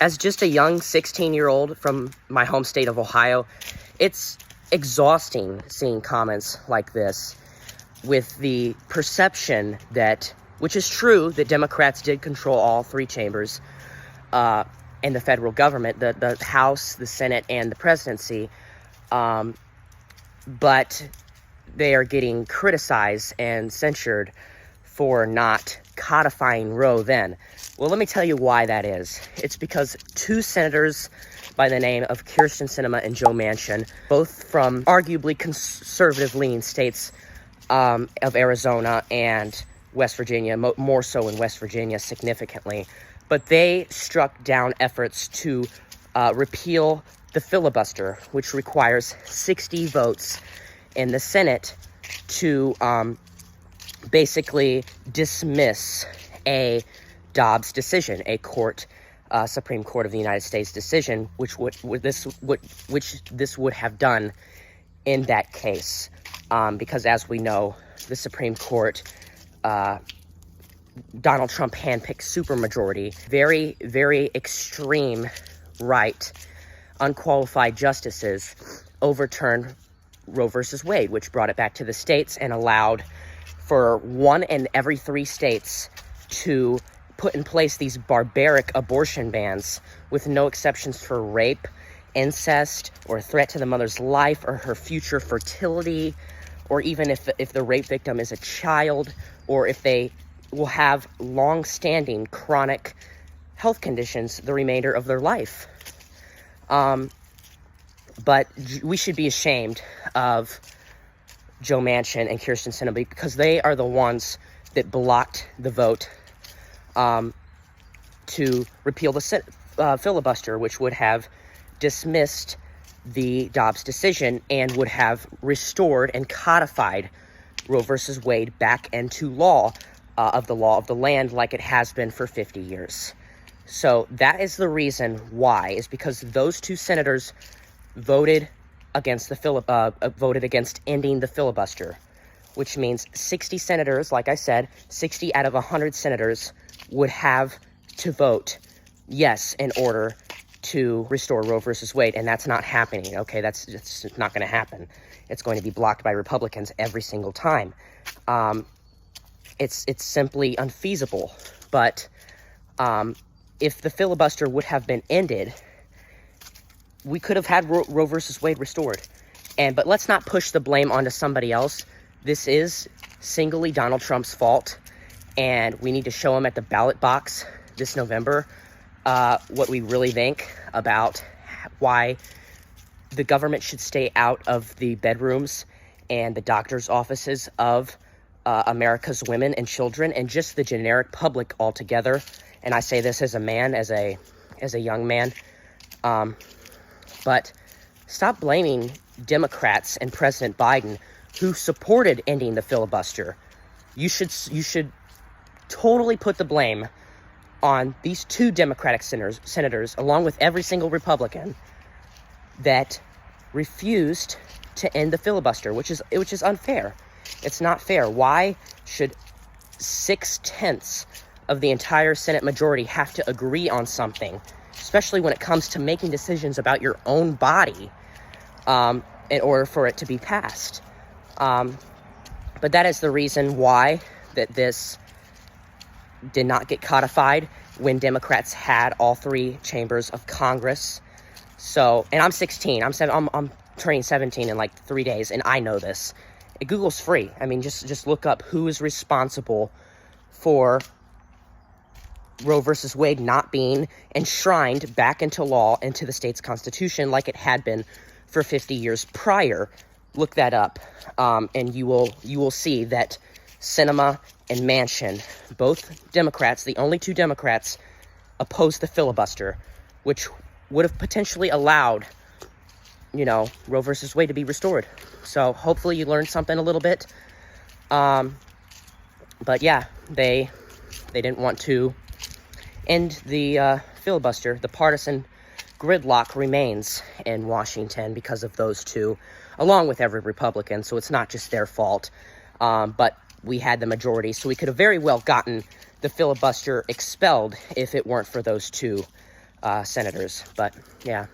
As just a young 16-year-old from my home state of Ohio, it's exhausting seeing comments like this with the perception that, which is true, that Democrats did control all three chambers in the federal government, the House, the Senate, and the presidency, but they are getting criticized and censured for not codifying Roe then. Well, let me tell you why that is. It's because two senators by the name of Kyrsten Sinema and Joe Manchin, both from arguably conservative-leaning states of Arizona and West Virginia, more so in West Virginia significantly, but they struck down efforts to repeal the filibuster, which requires 60 votes in the Senate to basically dismiss a Dobbs decision, a Supreme Court of the United States decision, which this would have done in that case, because as we know, the Supreme Court, Donald Trump handpicked supermajority, very, very extreme right, unqualified justices overturned Roe versus Wade, which brought it back to the states and allowed for one in every 3 states to put in place these barbaric abortion bans with no exceptions for rape, incest, or threat to the mother's life or her future fertility, or even if the rape victim is a child, or if they will have long-standing chronic health conditions the remainder of their life. But we should be ashamed of Joe Manchin and Kyrsten Sinema because they are the ones that blocked the vote to repeal the filibuster, which would have dismissed the Dobbs decision and would have restored and codified Roe versus Wade back into law of the land like it has been for 50 years. So that is the reason why, is because those two senators voted against voted against ending the filibuster, which means 60 senators, like I said, 60 out of 100 senators would have to vote yes in order to restore Roe versus Wade, and that's not happening, okay? That's just not going to happen. It's going to be blocked by Republicans every single time. It's simply unfeasible, but if the filibuster would have been ended, we could have had Roe versus Wade restored. But let's not push the blame onto somebody else. This is singly Donald Trump's fault, and we need to show him at the ballot box this November what we really think about why the government should stay out of the bedrooms and the doctor's offices of America's women and children and just the generic public altogether. And I say this as a man, as a young man. But stop blaming Democrats and President Biden, who supported ending the filibuster. You should totally put the blame on these two Democratic senators, along with every single Republican that refused to end the filibuster, which is unfair. It's not fair. Why should 6/10 of the entire Senate majority have to agree on something, especially when it comes to making decisions about your own body, in order for it to be passed? But that is the reason why that this did not get codified when Democrats had all 3 chambers of Congress. So, and I'm 16. I'm turning 17 in like 3 days, and I know this. Google's free. I mean, just look up who is responsible for Roe versus Wade not being enshrined back into law, into the state's constitution, like it had been for 50 years prior. Look that up, and you will see that Sinema and Manchin, both Democrats, the only 2 Democrats, opposed the filibuster, which would have potentially allowed, Roe versus Wade to be restored. So hopefully you learned something a little bit. But yeah, they didn't want to end the filibuster. The partisan gridlock remains in Washington because of those 2, along with every Republican. So it's not just their fault. But we had the majority, so we could have very well gotten the filibuster expelled if it weren't for those 2 senators. But yeah.